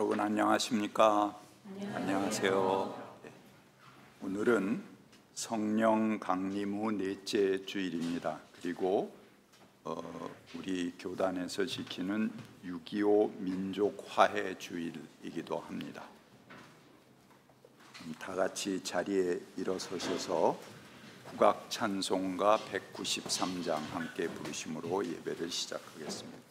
여러분 안녕하십니까? 안녕하세요. 오늘은 성령 강림 후 넷째 주일입니다. 그리고 우리 교단에서 지키는 6.25 민족 화해 주일이기도 합니다. 다 같이 자리에 일어서셔서 국악 찬송가 193장 함께 부르심으로 예배를 시작하겠습니다.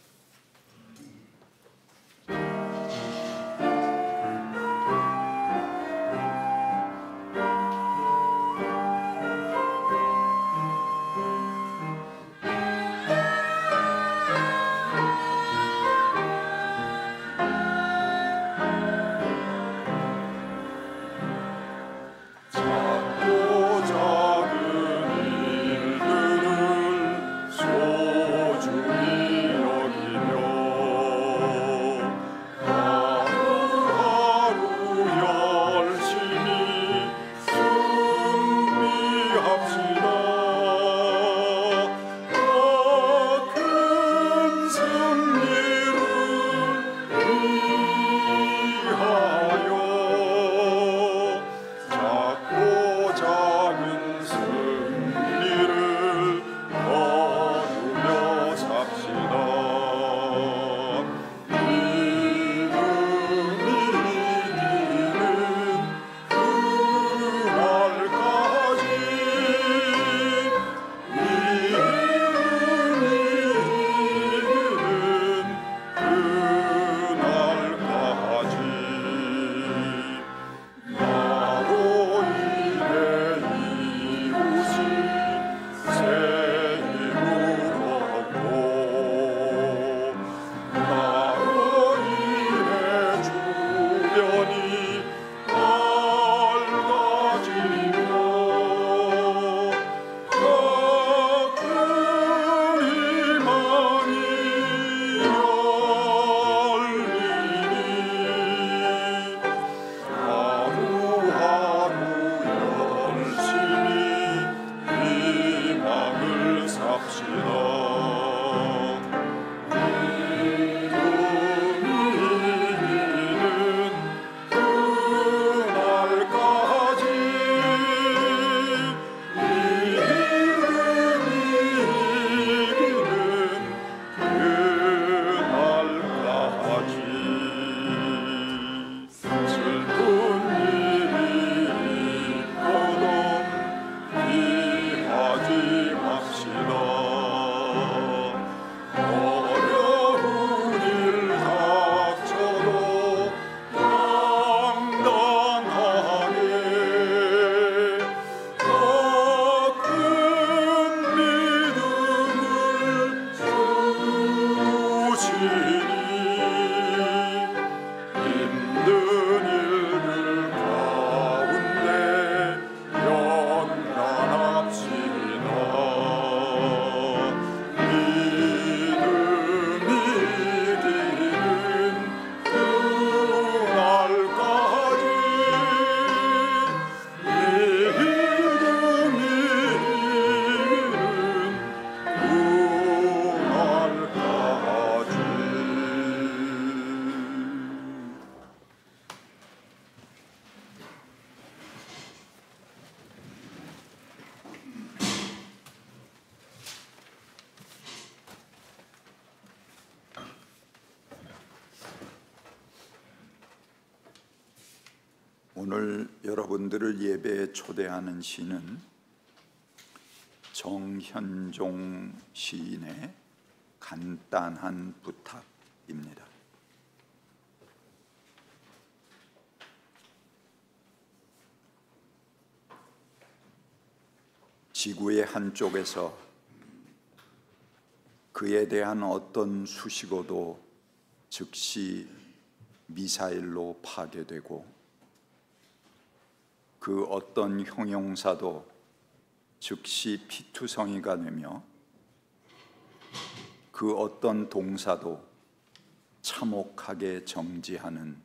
오늘 여러분들을 예배에 초대하는 시는 정현종 시인의 간단한 부탁입니다. 지구의 한쪽에서 그에 대한 어떤 수식어도 즉시 미사일로 파괴되고 그 어떤 형용사도 즉시 피투성이가 되며 그 어떤 동사도 참혹하게 정지하는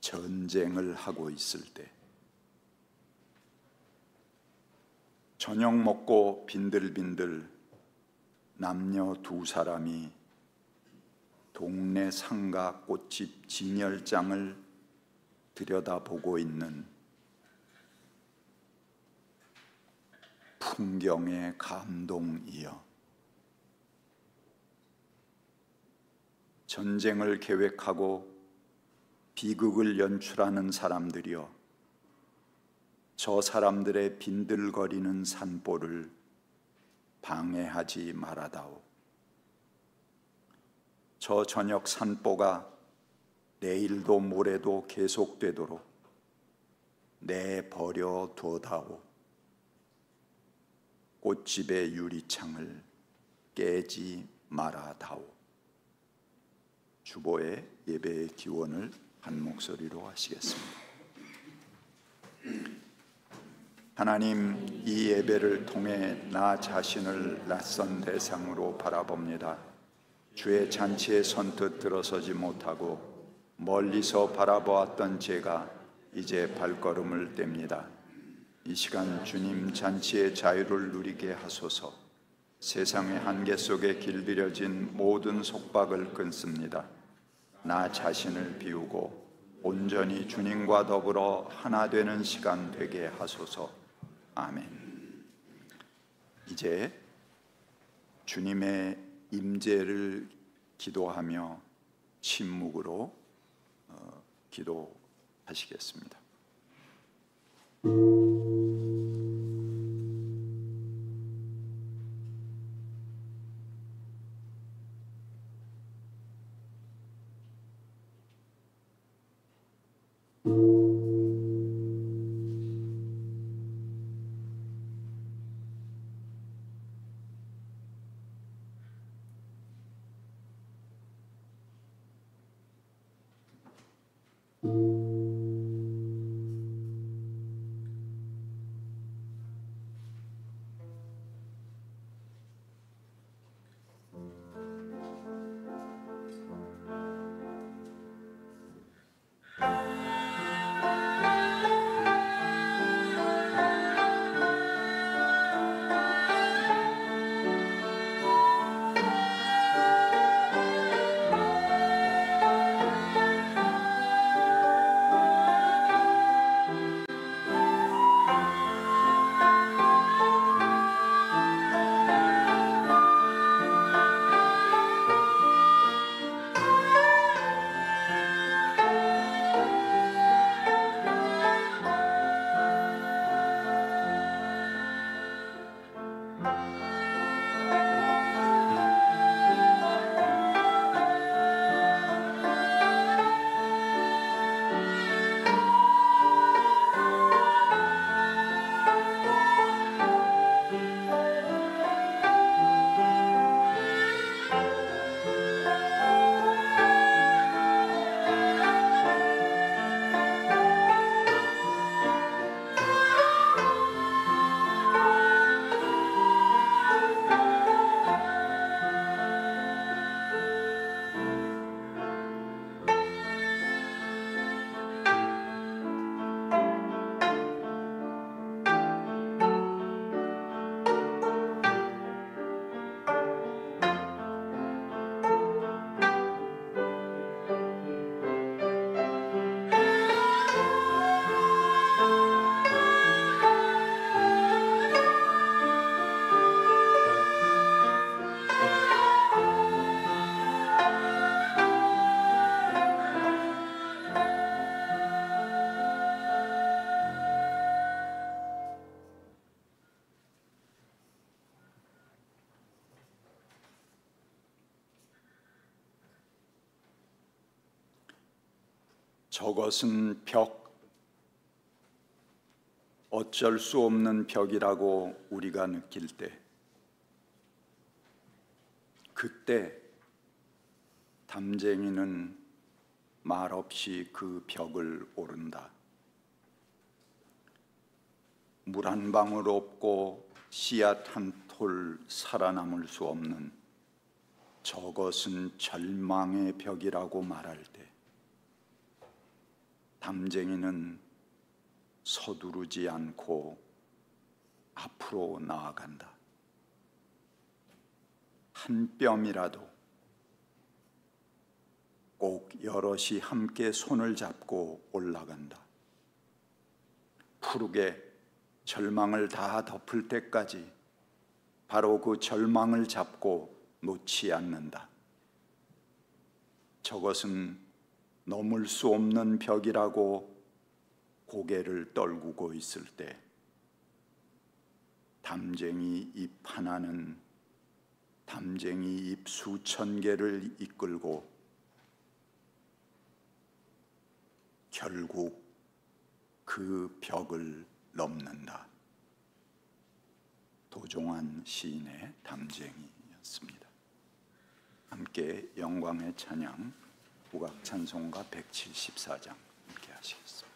전쟁을 하고 있을 때 저녁 먹고 빈들빈들 남녀 두 사람이 동네 상가 꽃집 진열장을 들여다보고 있는 풍경의 감동이여, 전쟁을 계획하고 비극을 연출하는 사람들이여, 저 사람들의 빈들거리는 산보를 방해하지 말아다오. 저 저녁 산보가 내일도 모레도 계속되도록 내버려 두어다오. 꽃집의 유리창을 깨지 말아다오. 주보의 예배의 기원을 한 목소리로 하시겠습니다. 하나님, 이 예배를 통해 나 자신을 낯선 대상으로 바라봅니다. 주의 잔치에 선뜻 들어서지 못하고 멀리서 바라보았던 제가 이제 발걸음을 뗍니다. 이 시간 주님 잔치의 자유를 누리게 하소서. 세상의 한계 속에 길들여진 모든 속박을 끊습니다. 나 자신을 비우고 온전히 주님과 더불어 하나 되는 시간 되게 하소서. 아멘. 이제 주님의 임재를 기도하며 침묵으로 기도하시겠습니다. 저것은 벽, 어쩔 수 없는 벽이라고 우리가 느낄 때, 그때 담쟁이는 말없이 그 벽을 오른다. 물 한 방울 없고 씨앗 한 톨 살아남을 수 없는 저것은 절망의 벽이라고 말할 때, 담쟁이는 서두르지 않고 앞으로 나아간다. 한 뼘이라도 여럿이 함께 손을 잡고 올라간다. 푸르게 절망을 다 덮을 때까지 바로 그 절망을 잡고 놓지 않는다. 저것은 넘을 수 없는 벽이라고 고개를 떨구고 있을 때 담쟁이 잎 하나는 담쟁이 잎 수천 개를 이끌고 결국 그 벽을 넘는다. 도종환 시인의 담쟁이였습니다. 함께 영광의 찬양 국악 찬송가 174장 함께 하시겠습니다.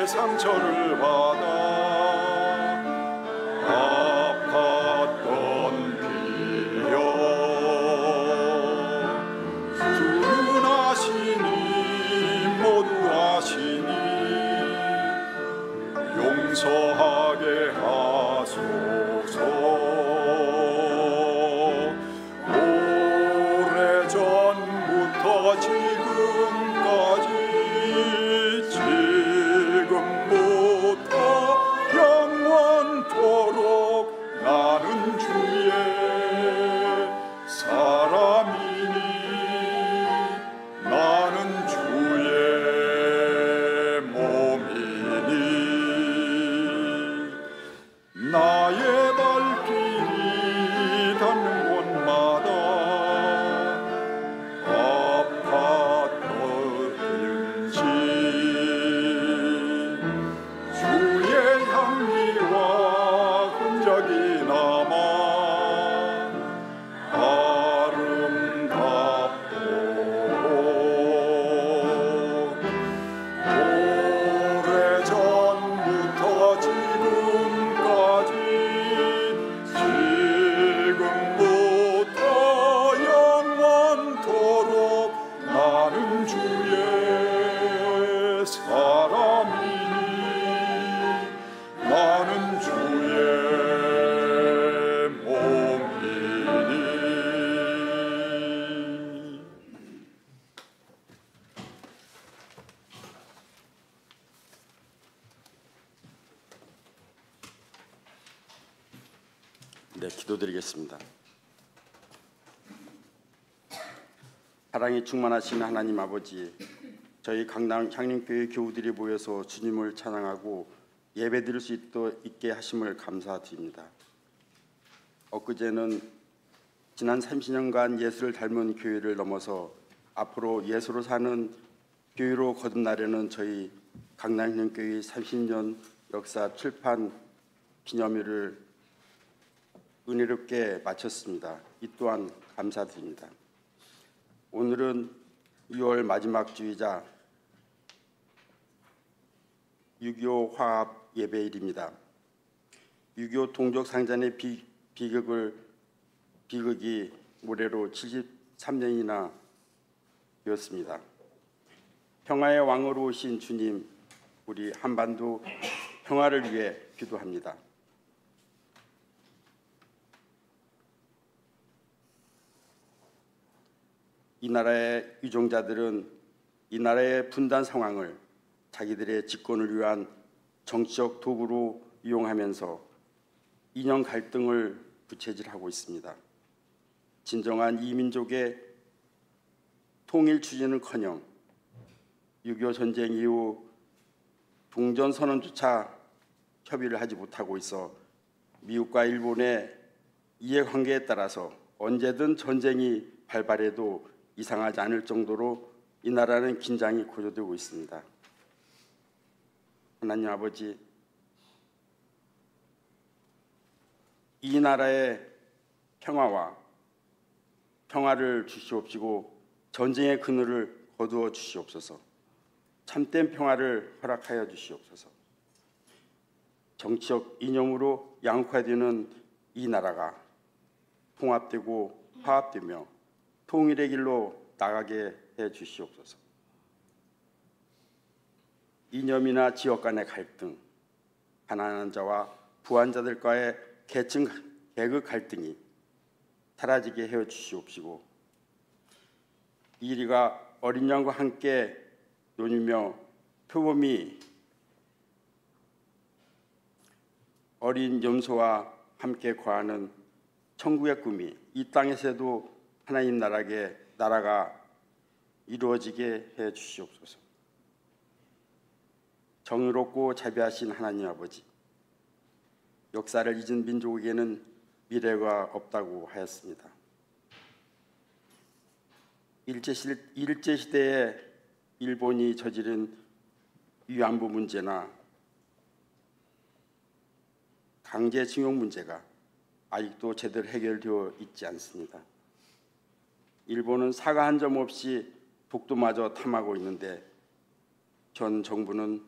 상처를 받아 아팠던 피여 주문하시니 모두 아시니 용서하게 하소서. 오래전부터 지금까지 지금부터 영원토록 나는 주의 사람이니 나는 주의 몸이니 나의 발길이 닿는 곳마다 아팠던지 주의 향기와 흔적이 남아 아름답도록 오래전부터 지금까지 지금부터 영원토록 나는 주의 사람이니 나는 주의 몸이니. 네, 기도드리겠습니다. 사랑이 충만하신 하나님 아버지, 저희 강남 향림교회 교우들이 모여서 주님을 찬양하고 예배드릴 수 있게 하심을 감사드립니다. 엊그제는 지난 30년간 예수를 닮은 교회를 넘어서 앞으로 예수로 사는 교회로 거듭나려는 저희 강남 향림교회 30년 역사 출판 기념일을 은혜롭게 마쳤습니다. 이 또한 감사드립니다. 오늘은 6월 마지막 주이자 6.25 화합 예배일입니다. 6.25 동족 상잔의 비극이 올해로 73년이나 되었습니다. 평화의 왕으로 오신 주님, 우리 한반도 평화를 위해 기도합니다. 이 나라의 위종자들은 이 나라의 분단 상황을 자기들의 집권을 위한 정치적 도구로 이용하면서 이념 갈등을 부채질하고 있습니다. 진정한 이민족의 통일 추진은커녕 6.25 전쟁 이후 종전선언조차 협의를 하지 못하고 있어 미국과 일본의 이해관계에 따라서 언제든 전쟁이 발발해도 이상하지 않을 정도로 이 나라는 긴장이 고조되고 있습니다. 하나님 아버지, 이 나라의 평화를 주시옵시고 전쟁의 그늘을 거두어 주시옵소서. 참된 평화를 허락하여 주시옵소서. 정치적 이념으로 양극화되는 이 나라가 통합되고 화합되며 통일의 길로 나가게 해 주시옵소서. 이념이나 지역 간의 갈등, 가난한 자와 부한 자들과의 계층 계급 갈등이 사라지게 해 주시옵시고, 이리가 어린 양과 함께 노니며 표범이 어린 염소와 함께 거하는 천국의 꿈이 이 땅에서도 하나님 나라가 이루어지게 해 주시옵소서. 정의롭고 자비하신 하나님 아버지, 역사를 잊은 민족에게는 미래가 없다고 하였습니다. 일제시대에 일본이 저지른 위안부 문제나 강제징용 문제가 아직도 제대로 해결되어 있지 않습니다. 일본은 사과 한 점 없이 독도마저 탐하고 있는데 전 정부는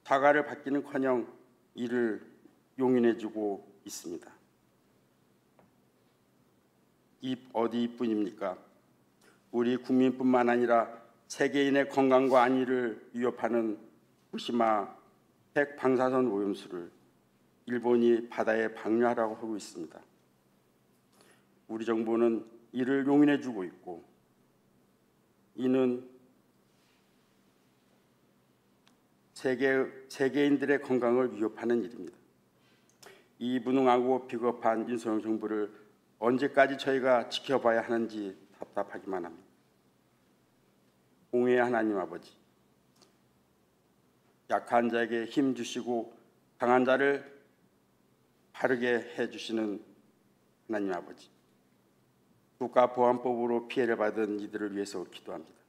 사과를 받기는커녕 이를 용인해주고 있습니다. 입 어디 이뿐입니까? 우리 국민뿐만 아니라 세계인의 건강과 안위를 위협하는 후쿠시마 핵 방사선 오염수를 일본이 바다에 방류하라고 하고 있습니다. 우리 정부는 이를 용인해주고 있고, 이는 세계인들의 건강을 위협하는 일입니다. 이 무능하고 비겁한 윤석열 정부를 언제까지 저희가 지켜봐야 하는지 답답하기만 합니다. 공의의 하나님 아버지, 약한 자에게 힘 주시고 강한 자를 바르게 해주시는 하나님 아버지, 국가보안법으로 피해를 받은 이들을 위해서 기도합니다.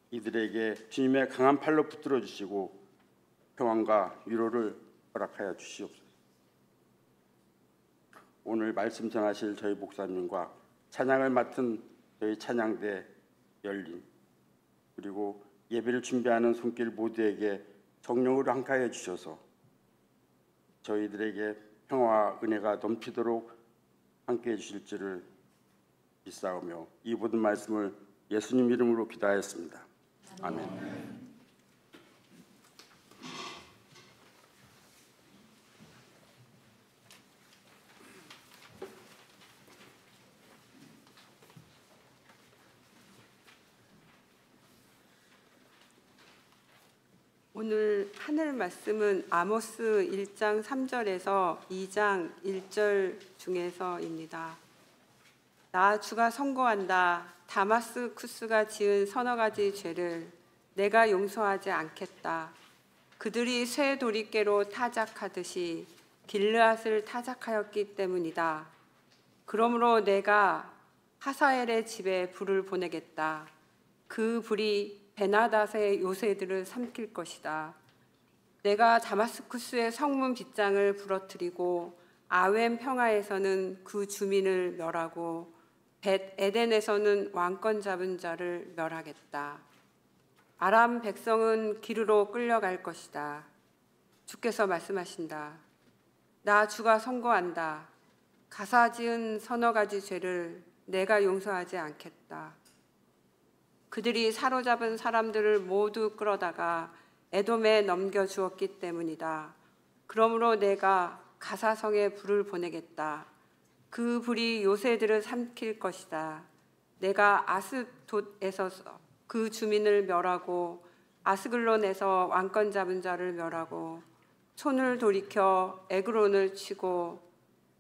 이들에게 주님의 강한 팔로 붙들어 주시고 평안과 위로를 허락하여 주시옵소서. 오늘 말씀 전하실 저희 목사님과 찬양을 맡은 저희 찬양대 열린, 그리고 예배를 준비하는 손길 모두에게 성령으로 함께해 주셔서 저희들에게 평화와 은혜가 넘치도록 함께해 주실 줄을 믿사오며 이 모든 말씀을 예수님 이름으로 기도하였습니다. 아멘. 오늘 하늘 말씀은 아모스 1장 3절에서 2장 1절 중에서입니다. 나 주가 선고한다. 다마스쿠스가 지은 서너 가지 죄를 내가 용서하지 않겠다. 그들이 쇠 도리깨로 타작하듯이 길르앗을 타작하였기 때문이다. 그러므로 내가 하사엘의 집에 불을 보내겠다. 그 불이 베나닷의 요새들을 삼킬 것이다. 내가 다마스쿠스의 성문 빗장을 부러뜨리고 아웬 평화에서는 그 주민을 멸하고 벳 에덴에서는 왕권 잡은 자를 멸하겠다. 아람 백성은 기르로 끌려갈 것이다. 주께서 말씀하신다. 나 주가 선고한다. 가사 지은 서너 가지 죄를 내가 용서하지 않겠다. 그들이 사로잡은 사람들을 모두 끌어다가 에돔에 넘겨주었기 때문이다. 그러므로 내가 가사성에 불을 보내겠다. 그 불이 요새들을 삼킬 것이다. 내가 아스돗에서 그 주민을 멸하고 아스글론에서 왕권 잡은 자를 멸하고 손을 돌이켜 에그론을 치고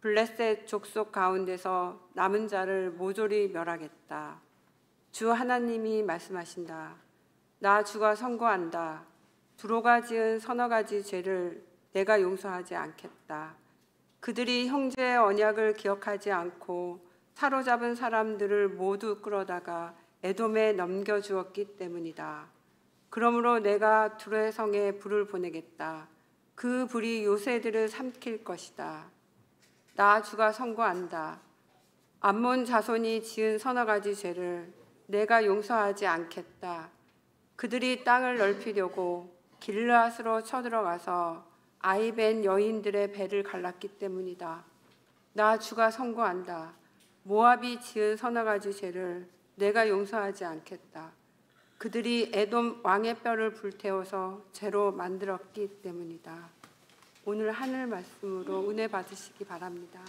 블레셋 족속 가운데서 남은 자를 모조리 멸하겠다. 주 하나님이 말씀하신다. 나 주가 선고한다. 두로가 지은 서너 가지 죄를 내가 용서하지 않겠다. 그들이 형제의 언약을 기억하지 않고 사로잡은 사람들을 모두 끌어다가 에돔에 넘겨주었기 때문이다. 그러므로 내가 두로의 성에 불을 보내겠다. 그 불이 요새들을 삼킬 것이다. 나 주가 선고한다. 암몬 자손이 지은 서너 가지 죄를 내가 용서하지 않겠다. 그들이 땅을 넓히려고 길르앗으로 쳐들어가서 아이벤 여인들의 배를 갈랐기 때문이다. 나 주가 선고한다. 모압이 지은 서너 가지 죄를 내가 용서하지 않겠다. 그들이 에돔 왕의 뼈를 불태워서 죄로 만들었기 때문이다. 오늘 하늘 말씀으로 은혜 받으시기 바랍니다.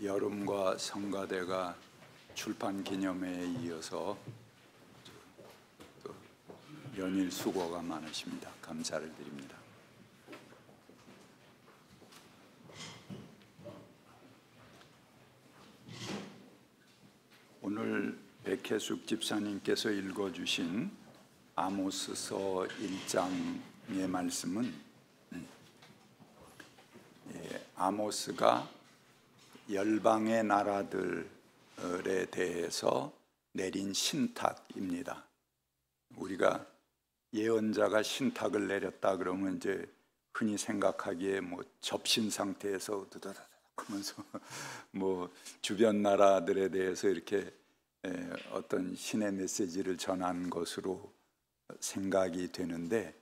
여름과 성가대가 출판 기념회에 이어서 또 연일 수고가 많으십니다. 감사를 드립니다. 오늘 백혜숙 집사님께서 읽어주신 아모스서 1장의 말씀은 아모스가 열방의 나라들에 대해서 내린 신탁입니다. 우리가 예언자가 신탁을 내렸다 그러면 이제 흔히 생각하기에 뭐 접신 상태에서 드다다닥 하면서 뭐 주변 나라들에 대해서 이렇게 어떤 신의 메시지를 전한 것으로 생각이 되는데,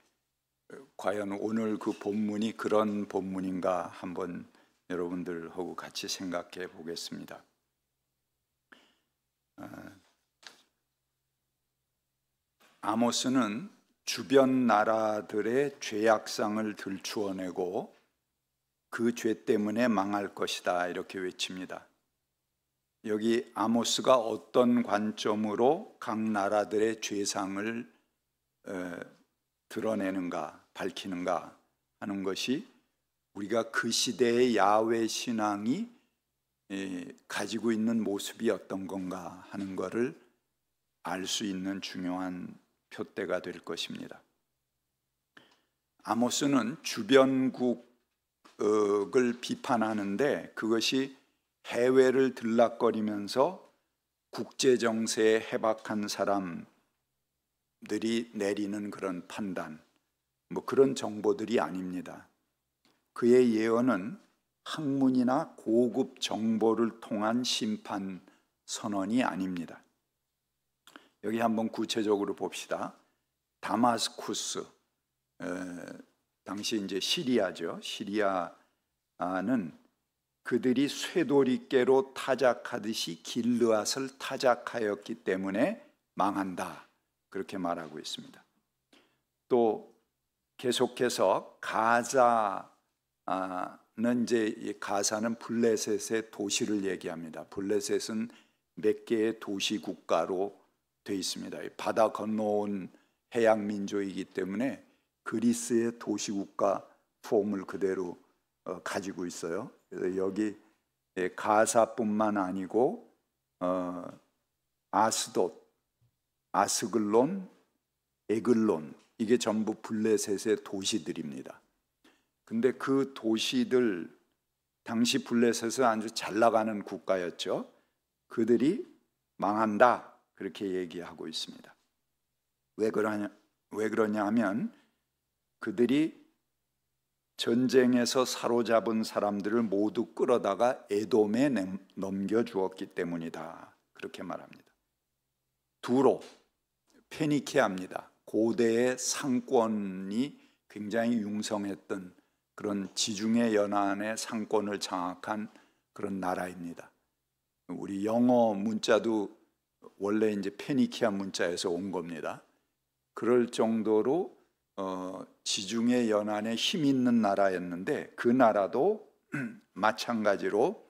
과연 오늘 그 본문이 그런 본문인가 한번 여러분들하고 같이 생각해 보겠습니다. 아모스는 주변 나라들의 죄악상을 들추어내고 그 죄 때문에 망할 것이다 이렇게 외칩니다. 여기 아모스가 어떤 관점으로 각 나라들의 죄상을 드러내는가, 밝히는가 하는 것이 우리가 그 시대의 야훼 신앙이 가지고 있는 모습이 어떤 건가 하는 것을 알 수 있는 중요한 표대가 될 것입니다. 아모스는 주변국을 비판하는데 그것이 해외를 들락거리면서 국제 정세에 해박한 사람들이 내리는 그런 판단, 뭐 그런 정보들이 아닙니다. 그의 예언은 학문이나 고급 정보를 통한 심판 선언이 아닙니다. 여기 한번 구체적으로 봅시다. 다마스쿠스, 당시 이제 시리아죠. 시리아는 그들이 쇠돌이깨로 타작하듯이 길르앗을 타작하였기 때문에 망한다, 그렇게 말하고 있습니다. 또 계속해서 가자는 이제 가사는 블레셋의 도시를 얘기합니다. 블레셋은 몇 개의 도시 국가로 되어 있습니다. 바다 건너온 해양 민족이기 때문에 그리스의 도시 국가 폼을 그대로 가지고 있어요. 그래서 여기 가사뿐만 아니고 아스돗, 아스글론, 에글론, 이게 전부 블레셋의 도시들입니다. 근데 그 도시들, 당시 블레셋은 아주 잘 나가는 국가였죠. 그들이 망한다, 그렇게 얘기하고 있습니다. 왜 그러냐 하면 그들이 전쟁에서 사로잡은 사람들을 모두 끌어다가 에돔에 넘겨주었기 때문이다, 그렇게 말합니다. 두로, 페니키아입니다. 고대의 상권이 굉장히 융성했던 그런 지중해 연안의 상권을 장악한 그런 나라입니다. 우리 영어 문자도 원래 이제 페니키아 문자에서 온 겁니다. 그럴 정도로 지중해 연안에 힘 있는 나라였는데 그 나라도 마찬가지로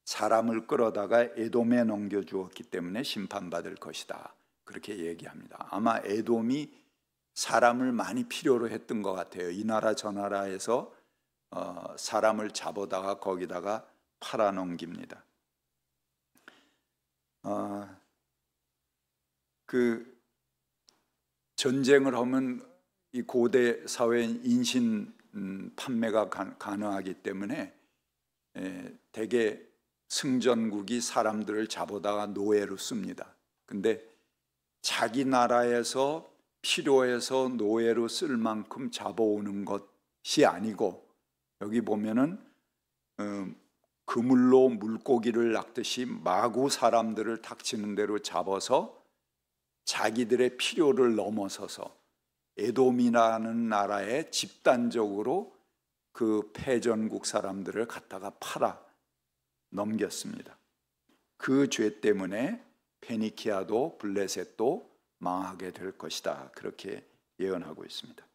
사람을 끌어다가 에돔에 넘겨주었기 때문에 심판받을 것이다, 그렇게 얘기합니다. 아마 에돔이 사람을 많이 필요로 했던 것 같아요. 이 나라 저 나라에서 사람을 잡아다가 거기다가 팔아넘깁니다. 그 전쟁을 하면 이 고대 사회인 인신 판매가 가능하기 때문에 대개 승전국이 사람들을 잡아다가 노예로 씁니다. 근데 자기 나라에서 필요해서 노예로 쓸 만큼 잡아오는 것이 아니고, 여기 보면은 그물로 물고기를 낚듯이 마구 사람들을 닥치는 대로 잡아서 자기들의 필요를 넘어서서 에돔이라는 나라에 집단적으로 그 패전국 사람들을 갖다가 팔아 넘겼습니다. 그 죄 때문에 페니키아도 블레셋도 망하게 될 것이다, 그렇게 예언하고 있습니다.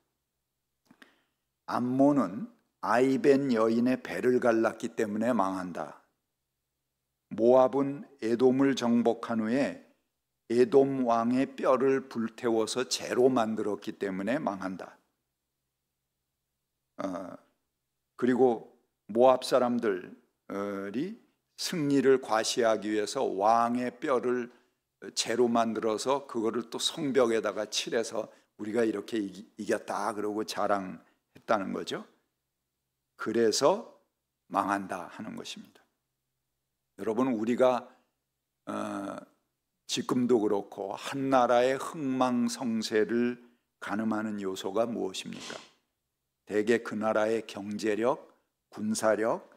암몬은 아이벤 여인의 배를 갈랐기 때문에 망한다, 모압은 에돔을 정복한 후에 에돔 왕의 뼈를 불태워서 재로 만들었기 때문에 망한다. 그리고 모압 사람들이 승리를 과시하기 위해서 왕의 뼈를 재로 만들어서 그거를 또 성벽에다가 칠해서 우리가 이렇게 이겼다 그러고 자랑했다는 거죠. 그래서 망한다 하는 것입니다. 여러분, 우리가 지금도 그렇고 한 나라의 흥망성쇠를 가늠하는 요소가 무엇입니까? 대개 그 나라의 경제력, 군사력,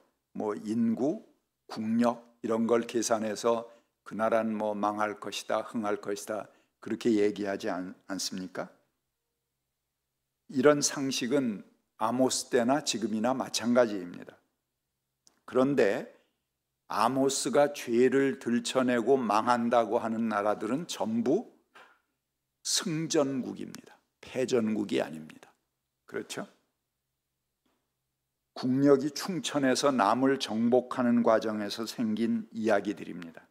인구, 국력 이런 걸 계산해서 그 나라는 망할 것이다, 흥할 것이다 그렇게 얘기하지 않습니까? 이런 상식은 아모스 때나 지금이나 마찬가지입니다. 그런데 아모스가 죄를 들춰내고 망한다고 하는 나라들은 전부 승전국입니다. 패전국이 아닙니다. 그렇죠? 국력이 충천해서 남을 정복하는 과정에서 생긴 이야기들입니다.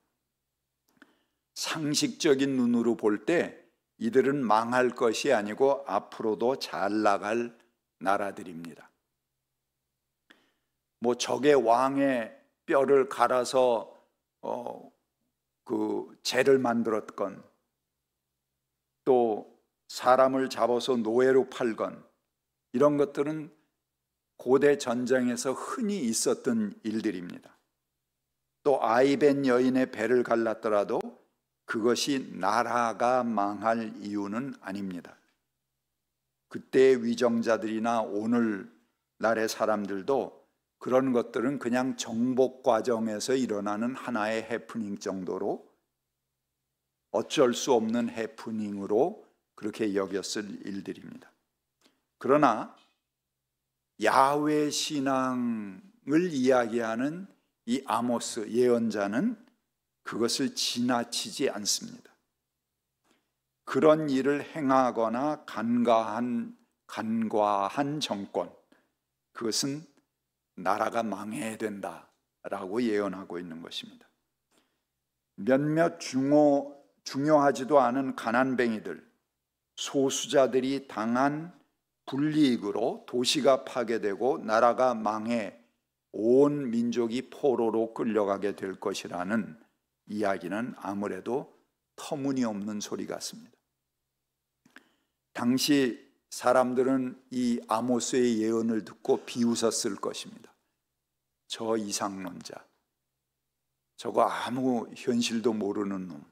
상식적인 눈으로 볼 때 이들은 망할 것이 아니고 앞으로도 잘 나갈 나라들입니다. 적의 왕의 뼈를 갈아서 그 재를 만들었건, 또 사람을 잡아서 노예로 팔건, 이런 것들은 고대 전쟁에서 흔히 있었던 일들입니다. 또 아이벤 여인의 배를 갈랐더라도 그것이 나라가 망할 이유는 아닙니다. 그때의 위정자들이나 오늘날의 사람들도 그런 것들은 그냥 정복 과정에서 일어나는 하나의 해프닝 정도로, 어쩔 수 없는 해프닝으로 그렇게 여겼을 일들입니다. 그러나 야훼 신앙을 이야기하는 이 아모스 예언자는 그것을 지나치지 않습니다. 그런 일을 행하거나 간과한 정권, 그것은 나라가 망해야 된다라고 예언하고 있는 것입니다. 몇몇 중요하지도 않은 가난뱅이들, 소수자들이 당한 불이익으로 도시가 파괴되고 나라가 망해 온 민족이 포로로 끌려가게 될 것이라는 이야기는 아무래도 터무니없는 소리 같습니다. 당시 사람들은 이 아모스의 예언을 듣고 비웃었을 것입니다. 저 이상론자, 저거 아무 현실도 모르는 놈,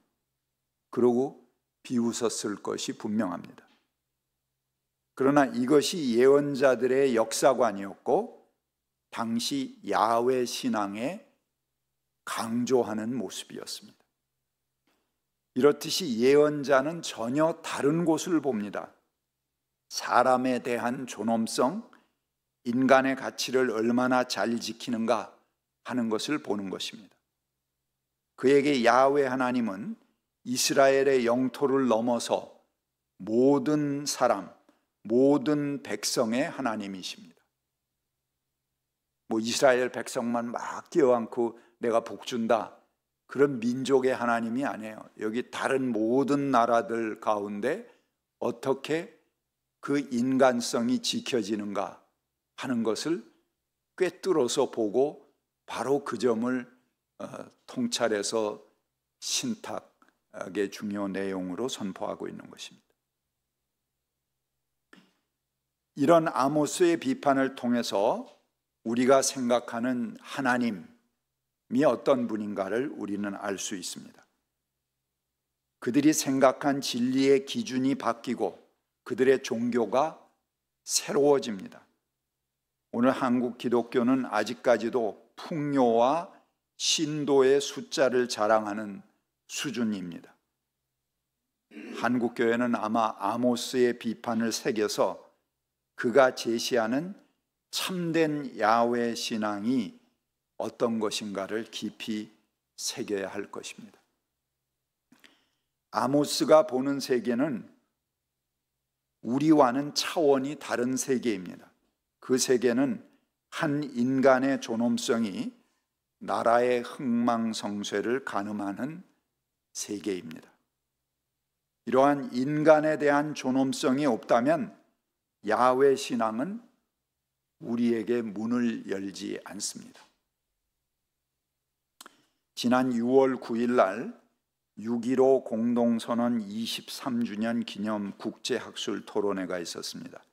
그러고 비웃었을 것이 분명합니다. 그러나 이것이 예언자들의 역사관이었고 당시 야훼 신앙에 강조하는 모습이었습니다. 이렇듯이 예언자는 전혀 다른 곳을 봅니다. 사람에 대한 존엄성, 인간의 가치를 얼마나 잘 지키는가 하는 것을 보는 것입니다. 그에게 야훼 하나님은 이스라엘의 영토를 넘어서 모든 사람, 모든 백성의 하나님이십니다. 이스라엘 백성만 막 뛰어안고 내가 복준다, 그런 민족의 하나님이 아니에요. 여기 다른 모든 나라들 가운데 어떻게 그 인간성이 지켜지는가 하는 것을 꿰뚫어서 보고 바로 그 점을 통찰해서 신탁의 중요 내용으로 선포하고 있는 것입니다. 이런 아모스의 비판을 통해서 우리가 생각하는 하나님이 어떤 분인가를 우리는 알 수 있습니다. 그들이 생각한 진리의 기준이 바뀌고 그들의 종교가 새로워집니다. 오늘 한국 기독교는 아직까지도 풍요와 신도의 숫자를 자랑하는 수준입니다. 한국 교회는 아마 아모스의 비판을 새겨서 그가 제시하는 참된 야훼 신앙이 어떤 것인가를 깊이 새겨야 할 것입니다. 아모스가 보는 세계는 우리와는 차원이 다른 세계입니다. 그 세계는 한 인간의 존엄성이 나라의 흥망성쇠를 가늠하는 세계입니다. 이러한 인간에 대한 존엄성이 없다면 야훼 신앙은 우리에게 문을 열지 않습니다. 지난 6월 9일 날 6.15 공동선언 23주년 기념 국제학술 토론회가 있었습니다.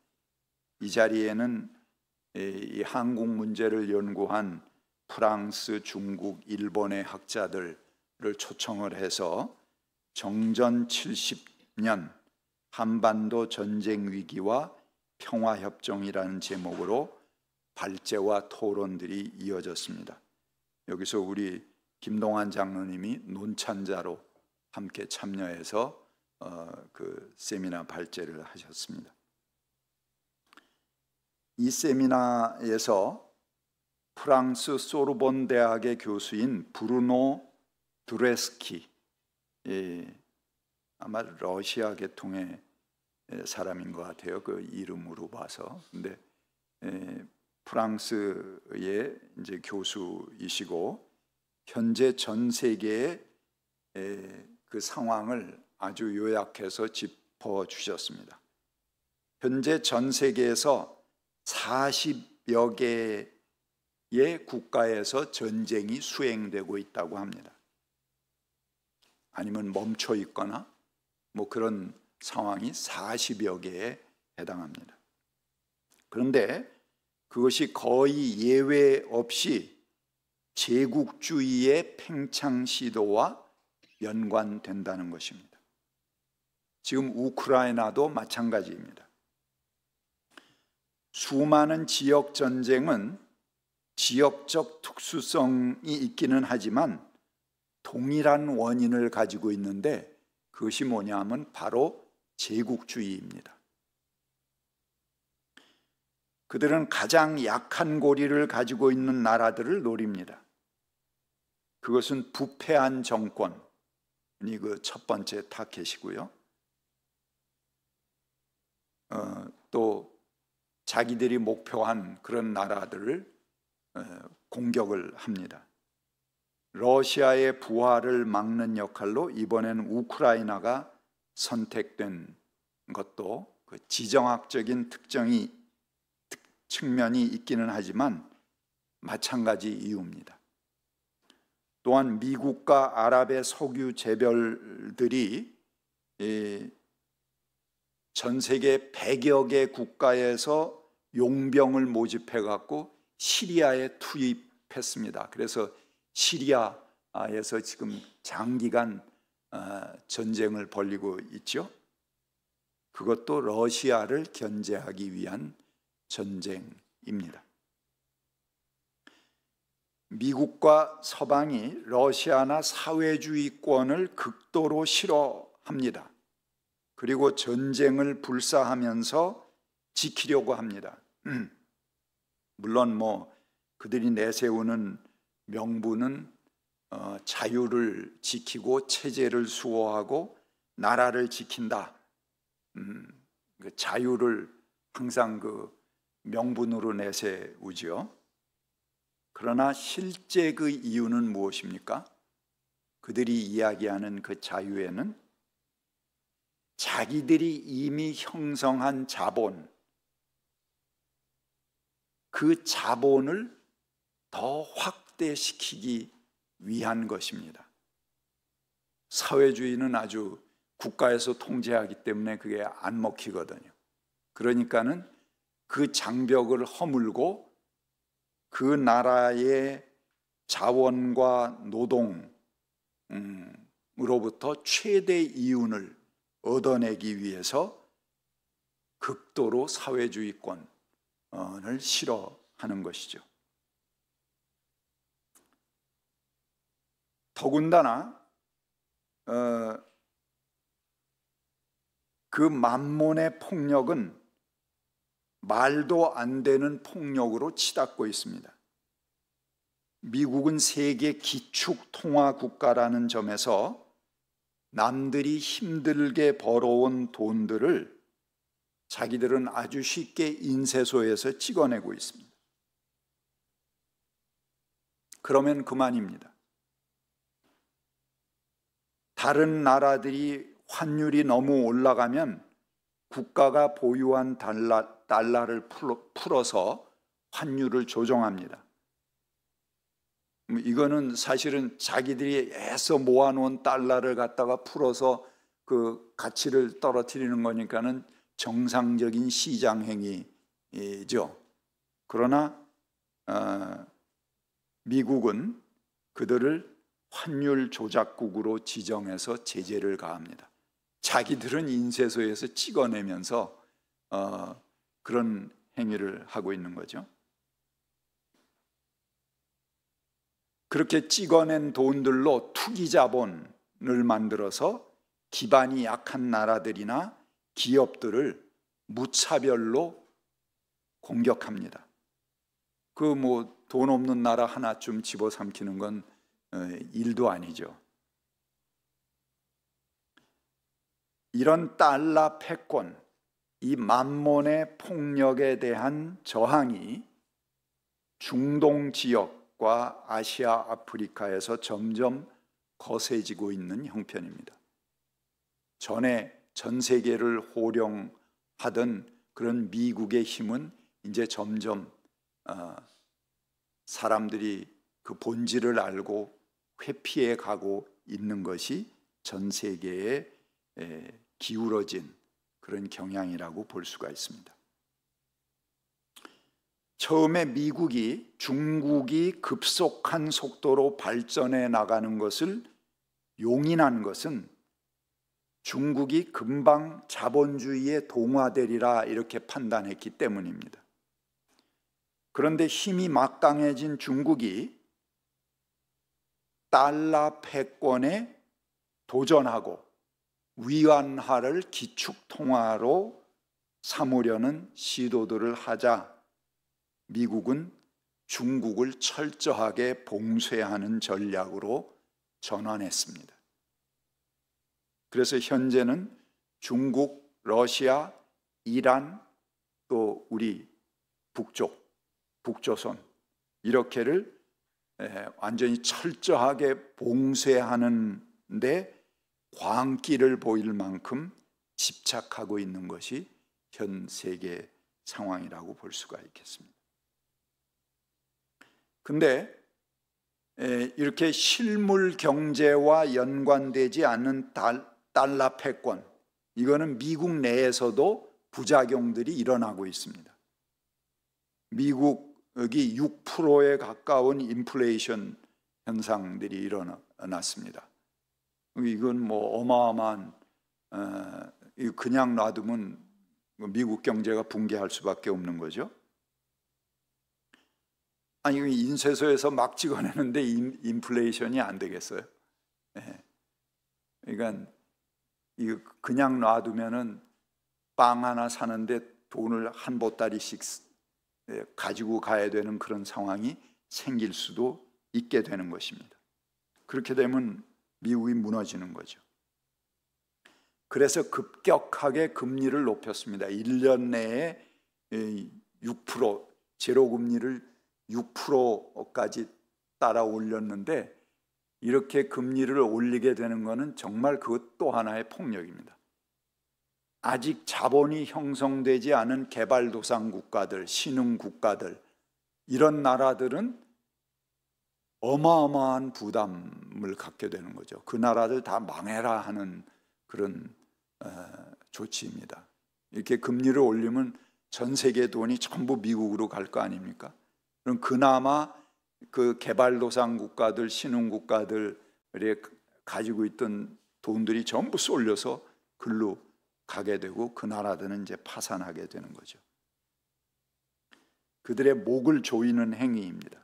이 자리에는 이 한국 문제를 연구한 프랑스, 중국, 일본의 학자들을 초청을 해서 정전 70년 한반도 전쟁 위기와 평화협정이라는 제목으로 발제와 토론들이 이어졌습니다. 여기서 우리 김동환 장로님이 논찬자로 함께 참여해서 그 세미나 발제를 하셨습니다. 이 세미나에서 프랑스 소르본 대학의 교수인 브루노 드레스키, 아마 러시아 계통의 사람인 것 같아요. 그 이름으로 봐서. 근데 프랑스의 이제 교수이시고 현재 전 세계의 그 상황을 아주 요약해서 짚어 주셨습니다. 현재 전 세계에서 40여 개의 국가에서 전쟁이 수행되고 있다고 합니다. 아니면 멈춰 있거나 뭐 그런 상황이 40여 개에 해당합니다. 그런데 그것이 거의 예외 없이 제국주의의 팽창 시도와 연관된다는 것입니다. 지금 우크라이나도 마찬가지입니다. 수많은 지역 전쟁은 지역적 특수성이 있기는 하지만 동일한 원인을 가지고 있는데 그것이 뭐냐면 바로 제국주의입니다. 그들은 가장 약한 고리를 가지고 있는 나라들을 노립니다. 그것은 부패한 정권이 그 첫 번째 타겟이고요. 또 자기들이 목표한 그런 나라들을 공격을 합니다. 러시아의 부활을 막는 역할로 이번에는 우크라이나가 선택된 것도 그 지정학적인 측면이 있기는 하지만 마찬가지 이유입니다. 또한 미국과 아랍의 석유 재벌들이 전 세계 100여 개 국가에서 용병을 모집해 갖고 시리아에 투입했습니다. 그래서 시리아에서 지금 장기간 전쟁을 벌이고 있죠. 그것도 러시아를 견제하기 위한 전쟁입니다. 미국과 서방이 러시아나 사회주의권을 극도로 싫어합니다. 그리고 전쟁을 불사하면서 지키려고 합니다. 물론 뭐 그들이 내세우는 명분은 자유를 지키고 체제를 수호하고 나라를 지킨다. 그 자유를 항상 그 명분으로 내세우죠. 그러나 실제 그 이유는 무엇입니까? 그들이 이야기하는 그 자유에는 자기들이 이미 형성한 자본, 그 자본을 더 확대시키기 위한 것입니다. 사회주의는 아주 국가에서 통제하기 때문에 그게 안 먹히거든요. 그러니까는 그 장벽을 허물고 그 나라의 자원과 노동으로부터 최대 이윤을 얻어내기 위해서 극도로 사회주의권을 싫어하는 것이죠. 더군다나 그 만몬의 폭력은 말도 안 되는 폭력으로 치닫고 있습니다. 미국은 세계 기축 통화 국가라는 점에서 남들이 힘들게 벌어온 돈들을 자기들은 아주 쉽게 인쇄소에서 찍어내고 있습니다. 그러면 그만입니다. 다른 나라들이 환율이 너무 올라가면 국가가 보유한 달러를 풀어서 환율을 조정합니다. 이거는 사실은 자기들이 애써 모아놓은 달러를 갖다가 풀어서 그 가치를 떨어뜨리는 거니까는 정상적인 시장 행위죠. 그러나 미국은 그들을 환율 조작국으로 지정해서 제재를 가합니다. 자기들은 인쇄소에서 찍어내면서 그런 행위를 하고 있는 거죠. 그렇게 찍어낸 돈들로 투기 자본을 만들어서 기반이 약한 나라들이나 기업들을 무차별로 공격합니다. 그 뭐 돈 없는 나라 하나쯤 집어삼키는 건 일도 아니죠. 이런 달러 패권, 이 만몬의 폭력에 대한 저항이 중동 지역과 아시아, 아프리카에서 점점 거세지고 있는 형편입니다. 전에 전 세계를 호령하던 그런 미국의 힘은 이제 점점 사람들이 그 본질을 알고 회피해 가고 있는 것이 전 세계에 기울어진 그런 경향이라고 볼 수가 있습니다. 처음에 미국이 중국이 급속한 속도로 발전해 나가는 것을 용인한 것은 중국이 금방 자본주의에 동화되리라 이렇게 판단했기 때문입니다. 그런데 힘이 막강해진 중국이 달러 패권에 도전하고 위안화를 기축통화로 삼으려는 시도들을 하자 미국은 중국을 철저하게 봉쇄하는 전략으로 전환했습니다. 그래서 현재는 중국, 러시아, 이란, 또 우리 북조선 이렇게를 완전히 철저하게 봉쇄하는데 광기를 보일 만큼 집착하고 있는 것이 현 세계 상황이라고 볼 수가 있겠습니다. 근데 이렇게 실물 경제와 연관되지 않는 달러 패권, 이거는 미국 내에서도 부작용들이 일어나고 있습니다. 미국이 6%에 가까운 인플레이션 현상들이 일어났습니다. 이건 뭐 어마어마한, 그냥 놔두면 미국 경제가 붕괴할 수밖에 없는 거죠. 아니, 인쇄소에서 막 찍어내는데 인플레이션이 안 되겠어요? 그러니까 이거 그냥 놔두면은 빵 하나 사는데 돈을 한 보따리씩 가지고 가야 되는 그런 상황이 생길 수도 있게 되는 것입니다. 그렇게 되면 미국이 무너지는 거죠. 그래서 급격하게 금리를 높였습니다. 1년 내에 6%, 제로금리를 6%까지 따라 올렸는데, 이렇게 금리를 올리게 되는 것은 정말 그것 또 하나의 폭력입니다. 아직 자본이 형성되지 않은 개발도상 국가들, 신흥 국가들, 이런 나라들은 어마어마한 부담을 갖게 되는 거죠. 그 나라들 다 망해라 하는 그런 조치입니다. 이렇게 금리를 올리면 전 세계 돈이 전부 미국으로 갈 거 아닙니까? 그럼 그나마 그 개발도상 국가들, 신흥 국가들에 가지고 있던 돈들이 전부 쏠려서 글로 가게 되고 그 나라들은 이제 파산하게 되는 거죠. 그들의 목을 조이는 행위입니다.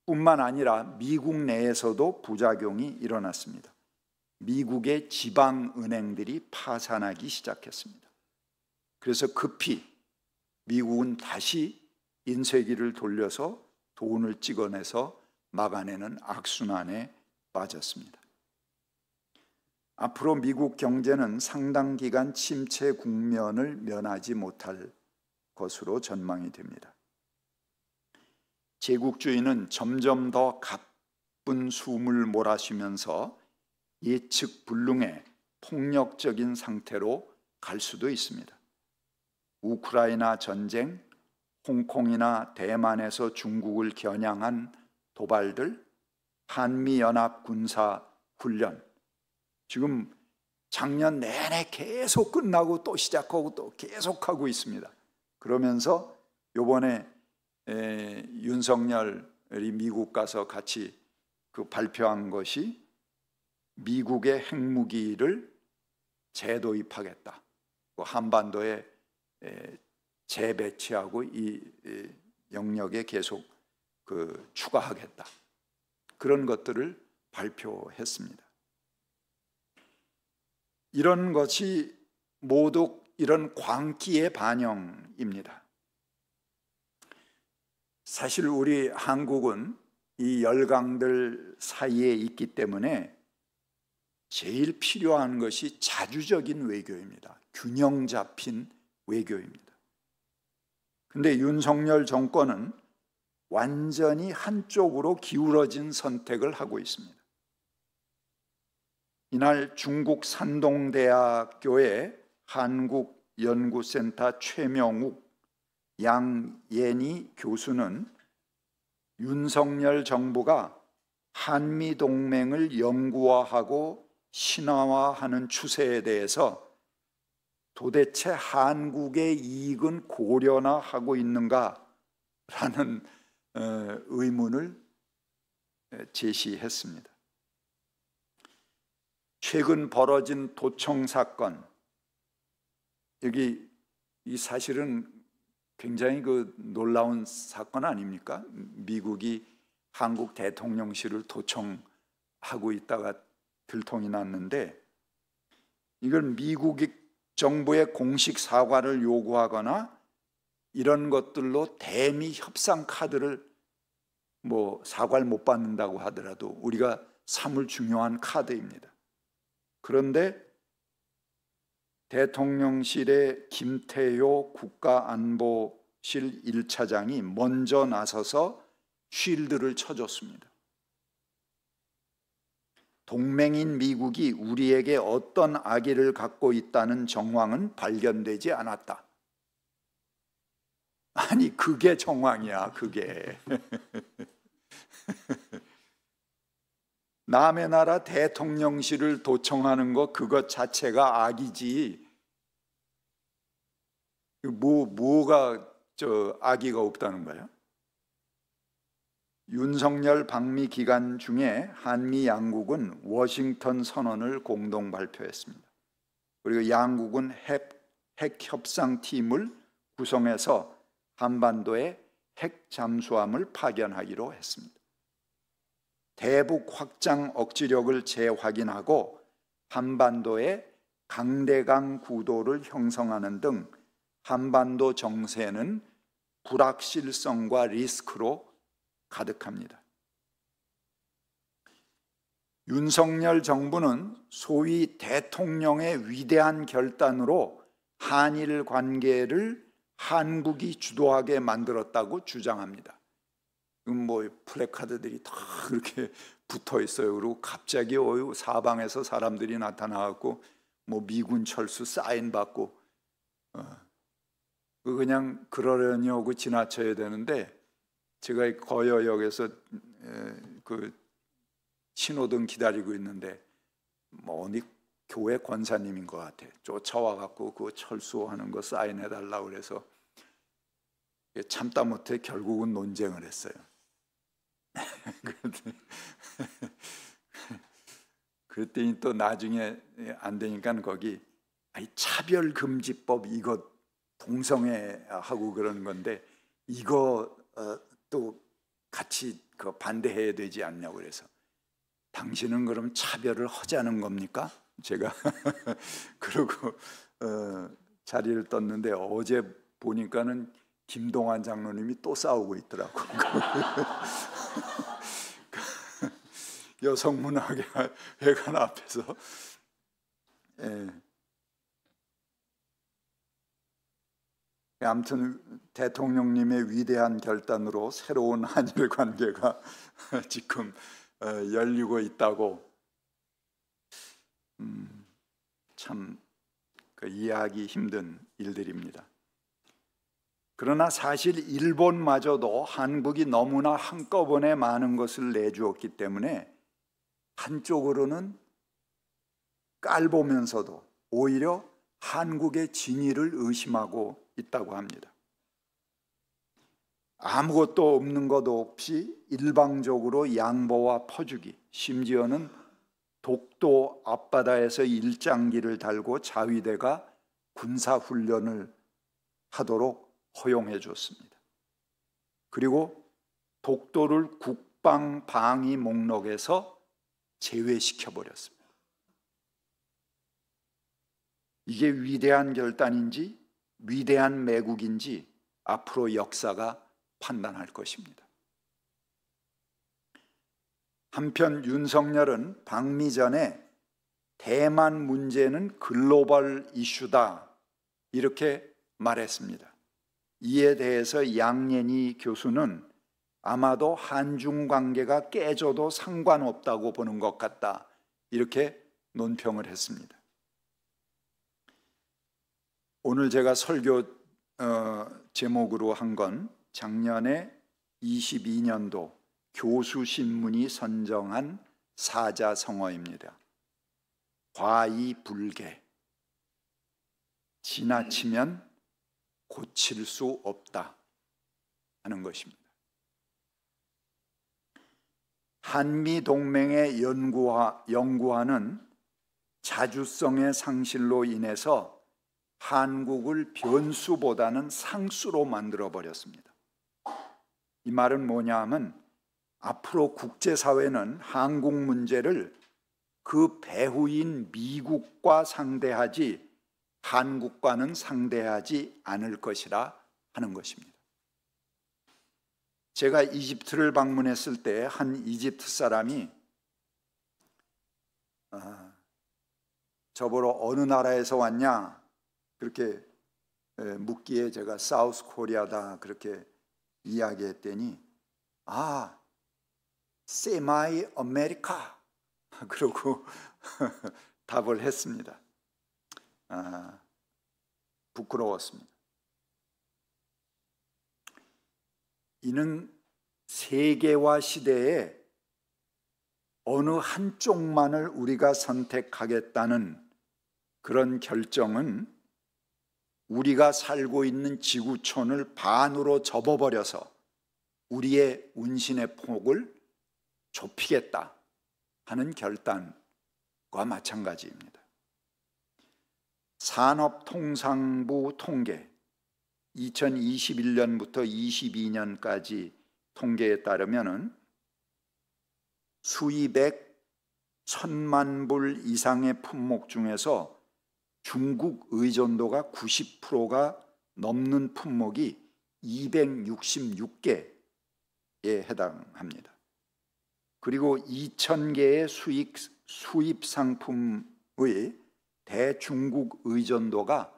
뿐만 아니라 미국 내에서도 부작용이 일어났습니다. 미국의 지방은행들이 파산하기 시작했습니다. 그래서 급히 미국은 다시 인쇄기를 돌려서 돈을 찍어내서 막아내는 악순환에 빠졌습니다. 앞으로 미국 경제는 상당 기간 침체 국면을 면하지 못할 것으로 전망이 됩니다. 제국주의는 점점 더 가쁜 숨을 몰아쉬면서 예측 불능의 폭력적인 상태로 갈 수도 있습니다. 우크라이나 전쟁, 홍콩이나 대만에서 중국을 겨냥한 도발들, 한미연합 군사 훈련, 지금 작년 내내 계속 끝나고 또 시작하고 또 계속하고 있습니다. 그러면서 이번에 윤석열이 미국 가서 같이 발표한 것이 미국의 핵무기를 재도입하겠다, 한반도에 재배치하고 이 영역에 계속 추가하겠다, 그런 것들을 발표했습니다. 이런 것이 모두 이런 광기의 반영입니다. 사실 우리 한국은 이 열강들 사이에 있기 때문에 제일 필요한 것이 자주적인 외교입니다. 균형 잡힌 외교입니다. 근데 윤석열 정권은 완전히 한쪽으로 기울어진 선택을 하고 있습니다. 이날 중국 산동대학교의 한국연구센터 최명욱, 양예니 교수는 윤석열 정부가 한미동맹을 영구화하고 신화화하는 추세에 대해서 도대체 한국의 이익은 고려나 하고 있는가라는 의문을 제시했습니다. 최근 벌어진 도청 사건, 여기 이 사실은 굉장히 놀라운 사건 아닙니까? 미국이 한국 대통령실을 도청하고 있다가 들통이 났는데, 이걸 미국 정부의 공식 사과를 요구하거나 이런 것들로 대미 협상 카드를 사과를 못 받는다고 하더라도 우리가 삼을 중요한 카드입니다. 그런데 대통령실의 김태효 국가안보실 1차장이 먼저 나서서 쉴드를 쳐줬습니다. 동맹인 미국이 우리에게 어떤 악의를 갖고 있다는 정황은 발견되지 않았다. 아니, 그게 정황이야, 그게. 남의 나라 대통령실을 도청하는 거, 그것 자체가 악이지. 뭐가 악의가 없다는 거예요? 윤석열 방미 기간 중에 한미 양국은 워싱턴 선언을 공동 발표했습니다. 그리고 양국은 핵 협상팀을 구성해서 한반도에 핵 잠수함을 파견하기로 했습니다. 대북 확장 억지력을 재확인하고 한반도의 강대강 구도를 형성하는 등 한반도 정세는 불확실성과 리스크로 가득합니다. 윤석열 정부는 소위 대통령의 위대한 결단으로 한일 관계를 한국이 주도하게 만들었다고 주장합니다. 플래카드들이 다 그렇게 붙어 있어요. 그리고 갑자기 사방에서 사람들이 나타나고 미군 철수 사인 받고 그냥 그러려니 하고 지나쳐야 되는데, 제가 거여역에서 신호등 기다리고 있는데 어디 교회 권사님인 것 같아. 쫓아와 갖고 그 철수하는 거 사인해 달라고 그래서 참다 못해 결국은 논쟁을 했어요. 그랬더니 또 나중에 안 되니까 거기 차별금지법 이거 동성애하고 그러는 건데 이거 또 같이 반대해야 되지 않냐고 그래서, 당신은 그럼 차별을 하자는 겁니까? 제가 그러고 자리를 떴는데 어제 보니까는 김동완 장로님이 또 싸우고 있더라고. 여성문화회관 앞에서. 아무튼 대통령님의 위대한 결단으로 새로운 한일 관계가 지금 열리고 있다고 참 이해하기 힘든 일들입니다. 그러나 사실 일본마저도 한국이 너무나 한꺼번에 많은 것을 내주었기 때문에 한쪽으로는 깔보면서도 오히려 한국의 진위를 의심하고 있다고 합니다. 아무것도 없는 것 없이 일방적으로 양보와 퍼주기, 심지어는 독도 앞바다에서 일장기를 달고 자위대가 군사훈련을 하도록 허용해 줬습니다. 그리고 독도를 국방방위 목록에서 제외시켜 버렸습니다. 이게 위대한 결단인지 위대한 매국인지 앞으로 역사가 판단할 것입니다. 한편 윤석열은 방미 전에 대만 문제는 글로벌 이슈다 이렇게 말했습니다. 이에 대해서 양예니 교수는 아마도 한중 관계가 깨져도 상관없다고 보는 것 같다 이렇게 논평을 했습니다. 오늘 제가 설교 제목으로 한 건 작년에 22년도 교수신문이 선정한 사자성어입니다. 과이불개, 지나치면 고칠 수 없다 하는 것입니다. 한미동맹의 연구하는 자주성의 상실로 인해서 한국을 변수보다는 상수로 만들어 버렸습니다. 이 말은 뭐냐 하면 앞으로 국제사회는 한국 문제를 그 배후인 미국과 상대하지 한국과는 상대하지 않을 것이라 하는 것입니다. 제가 이집트를 방문했을 때 한 이집트 사람이 저보러 어느 나라에서 왔냐 그렇게 묻기에 제가 사우스 코리아다 그렇게 이야기했더니 세마이 아메리카 그러고 답을 했습니다. 부끄러웠습니다. 이는 세계화 시대에 어느 한쪽만을 우리가 선택하겠다는 그런 결정은 우리가 살고 있는 지구촌을 반으로 접어버려서 우리의 운신의 폭을 좁히겠다 하는 결단과 마찬가지입니다. 산업통상부 통계 2021년부터 22년까지 통계에 따르면 수입액 1,000만 불 이상의 품목 중에서 중국 의존도가 90%가 넘는 품목이 266개에 해당합니다. 그리고 2,000개의 수입 상품의 대중국 의존도가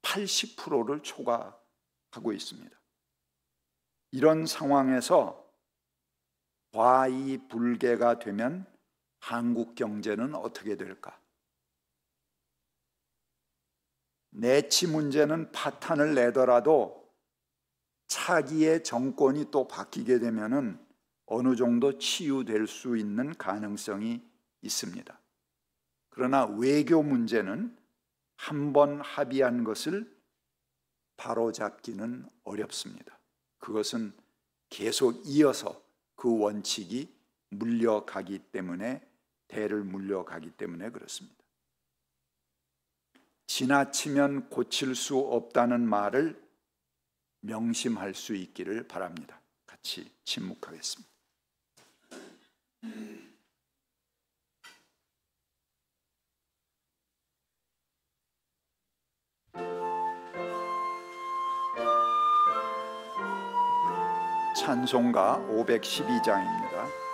80%를 초과하고 있습니다. 이런 상황에서 과이불개가 되면 한국 경제는 어떻게 될까? 내치 문제는 파탄을 내더라도 차기의 정권이 또 바뀌게 되면은 어느 정도 치유될 수 있는 가능성이 있습니다. 그러나 외교 문제는 한번 합의한 것을 바로잡기는 어렵습니다. 그것은 계속 이어서 그 원칙이 물려가기 때문에 대를 물려가기 때문에 그렇습니다. 지나치면 고칠 수 없다는 말을 명심할 수 있기를 바랍니다. 같이 침묵하겠습니다. 찬송가 512장입니다.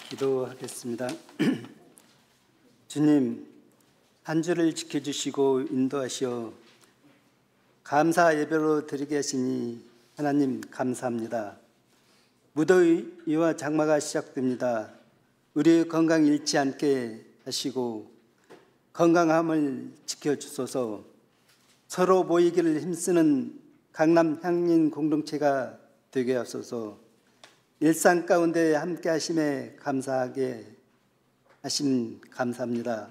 기도하겠습니다. 주님, 한 주를 지켜주시고 인도하시어 감사 예배로 드리게 하시니 하나님 감사합니다. 무더위와 장마가 시작됩니다. 우리의 건강 잃지 않게 하시고 건강함을 지켜주소서. 서로 모이기를 힘쓰는 강남 향인 공동체가 되게 하소서. 일상 가운데 함께 하심에 감사하게 하심 감사합니다.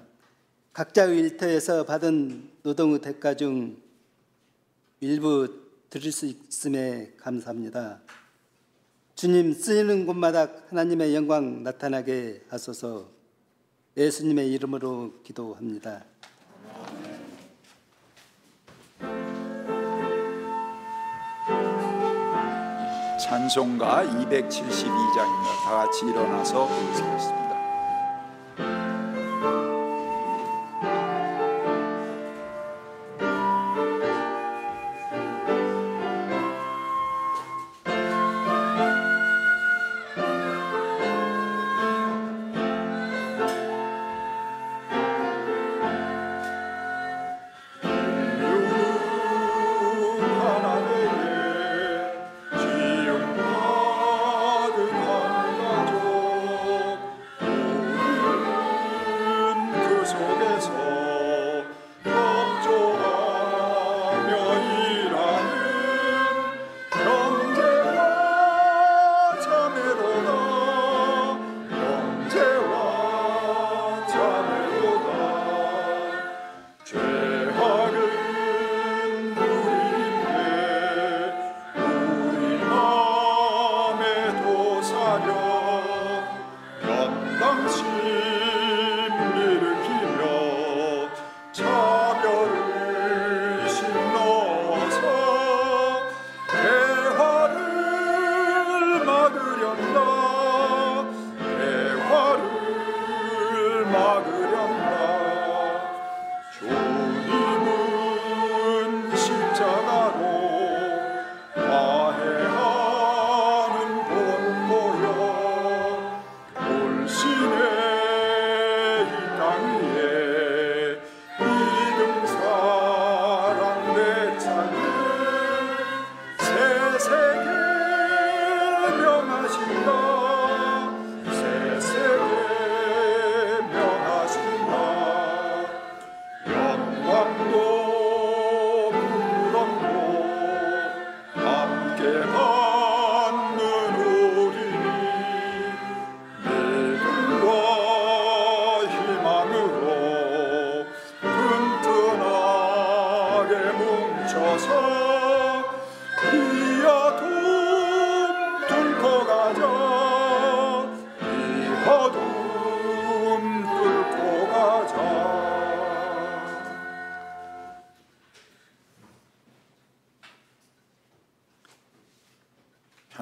각자의 일터에서 받은 노동의 대가 중 일부 드릴 수 있음에 감사합니다. 주님, 쓰이는 곳마다 하나님의 영광 나타나게 하소서. 예수님의 이름으로 기도합니다. 찬송가 272장입니다. 다 같이 일어나서 부르시겠습니다.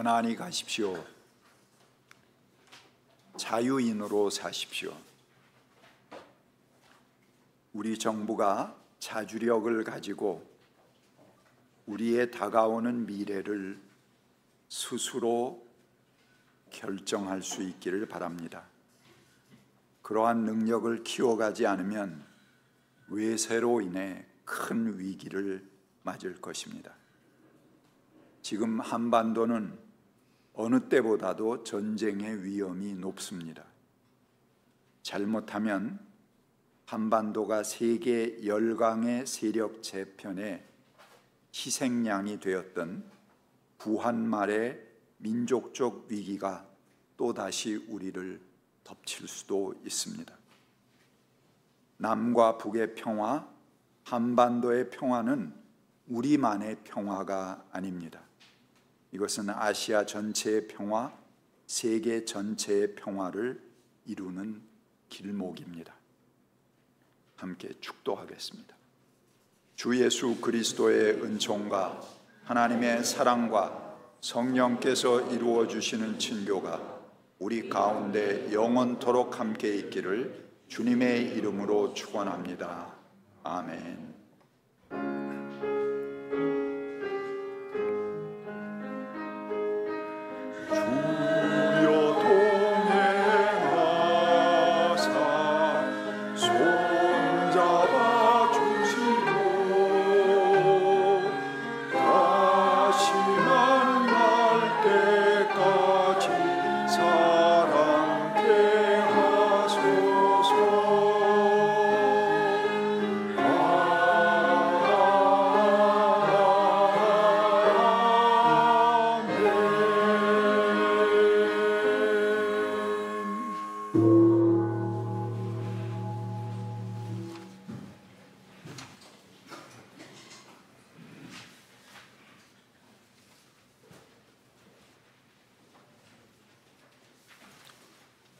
편안히 가십시오. 자유인으로 사십시오. 우리 정부가 자주력을 가지고 우리의 다가오는 미래를 스스로 결정할 수 있기를 바랍니다. 그러한 능력을 키워가지 않으면 외세로 인해 큰 위기를 맞을 것입니다. 지금 한반도는 어느 때보다도 전쟁의 위험이 높습니다. 잘못하면 한반도가 세계 열강의 세력 재편의 희생양이 되었던 부한말의 민족적 위기가 또다시 우리를 덮칠 수도 있습니다. 남과 북의 평화, 한반도의 평화는 우리만의 평화가 아닙니다. 이것은 아시아 전체의 평화, 세계 전체의 평화를 이루는 길목입니다. 함께 축도하겠습니다. 주 예수 그리스도의 은총과 하나님의 사랑과 성령께서 이루어 주시는 친교가 우리 가운데 영원토록 함께 있기를 주님의 이름으로 축원합니다. 아멘. 주여 동행하소서.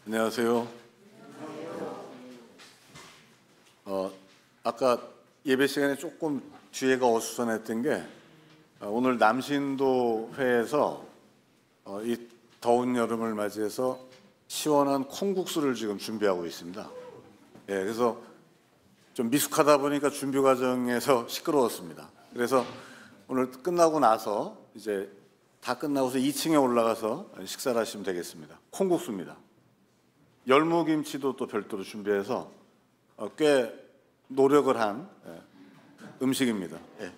안녕하세요. 아까 예배 시간에 조금 뒤에가 어수선했던 게 오늘 남신도 회에서 이 더운 여름을 맞이해서 시원한 콩국수를 지금 준비하고 있습니다. 예, 그래서 좀 미숙하다 보니까 준비 과정에서 시끄러웠습니다. 그래서 오늘 끝나고 나서 이제 다 끝나고서 2층에 올라가서 식사를 하시면 되겠습니다. 콩국수입니다. 열무김치도 또 별도로 준비해서 꽤 노력을 한 음식입니다. 예.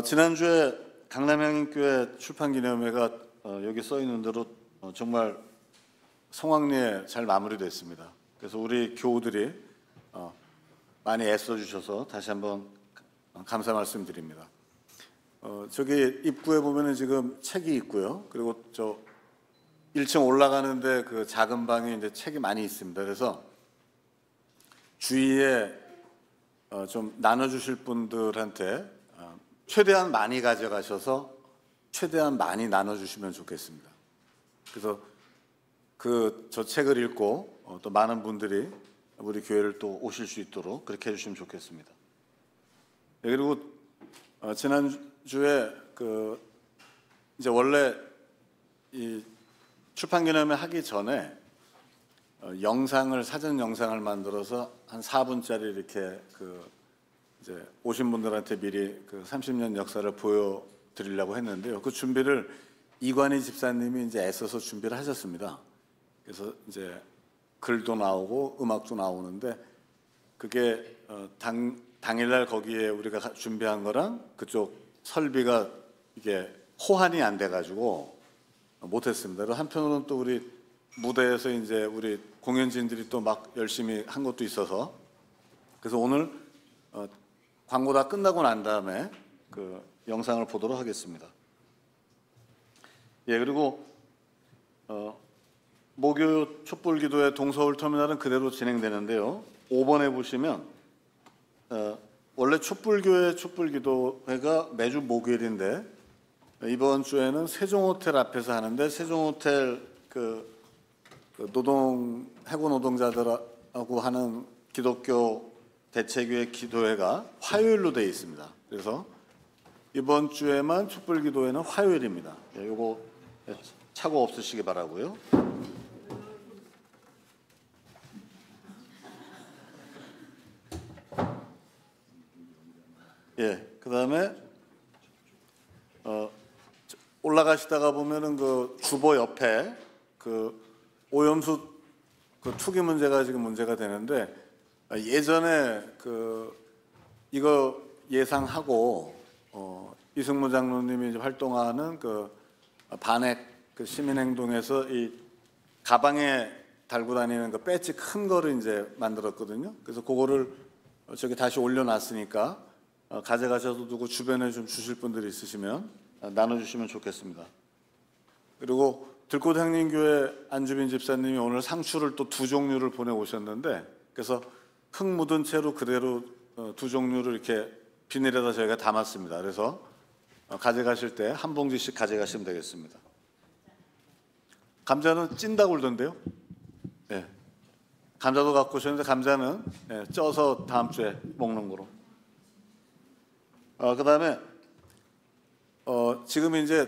지난주에 강남향인교회 출판기념회가 여기 써 있는 대로 정말 성황리에 잘 마무리됐습니다. 그래서 우리 교우들이 많이 애써주셔서 다시 한번 감사 말씀드립니다. 저기 입구에 보면은 지금 책이 있고요. 그리고 저 1층 올라가는데 그 작은 방에 이제 책이 많이 있습니다. 그래서 주위에 좀 나눠주실 분들한테 최대한 많이 가져가셔서 최대한 많이 나눠주시면 좋겠습니다. 그래서 저 책을 읽고 또 많은 분들이 우리 교회를 또 오실 수 있도록 그렇게 해주시면 좋겠습니다. 네, 그리고 지난주에 이제 원래 이 출판기념회 하기 전에 사전 영상을 만들어서 한 4분짜리 이렇게 이제 오신 분들한테 미리 30년 역사를 보여드리려고 했는데요. 그 준비를 이관희 집사님이 이제 애써서 준비를 하셨습니다. 그래서 이제 글도 나오고 음악도 나오는데 그게 당일날 거기에 우리가 준비한 거랑 그쪽 설비가 이게 호환이 안 돼가지고 못했습니다. 그리고 한편으로는 또 우리 무대에서 이제 우리 공연진들이 또 막 열심히 한 것도 있어서 그래서 오늘 광고 다 끝나고 난 다음에 그 영상을 보도록 하겠습니다. 예, 그리고 목요 촛불기도회 동서울 터미널은 그대로 진행되는데요. 5번에 보시면 원래 촛불교회 촛불기도회가 매주 목요일인데 이번 주에는 세종호텔 앞에서 하는데 세종호텔 해고 노동자들하고 하는 기독교 대체교회 기도회가 화요일로 되어 있습니다. 그래서 이번 주에만 촛불기도회는 화요일입니다. 예, 요거 착오 없으시기 바라고요. 예, 그다음에 올라가시다가 보면은 그 주보 옆에 오염수 투기 문제가 지금 문제가 되는데 예전에 이거 예상하고 이승무 장로님이 이제 활동하는 반핵 시민행동에서 이 가방에 달고 다니는 배지 큰 거를 이제 만들었거든요. 그래서 그거를 저기 다시 올려놨으니까 가져가셔도 두고 주변에 좀 주실 분들이 있으시면 나눠주시면 좋겠습니다. 그리고 들꽃향림교회 안주빈 집사님이 오늘 상추를 또 2종류를 보내오셨는데 그래서 흙 묻은 채로 그대로 2종류를 이렇게 비닐에다 저희가 담았습니다. 그래서 가져가실 때 한 봉지씩 가져가시면 되겠습니다. 감자는 찐다고 그러던데요. 네. 감자도 갖고 오셨는데 감자는 쪄서 다음 주에 먹는 거로. 그 다음에 지금 이제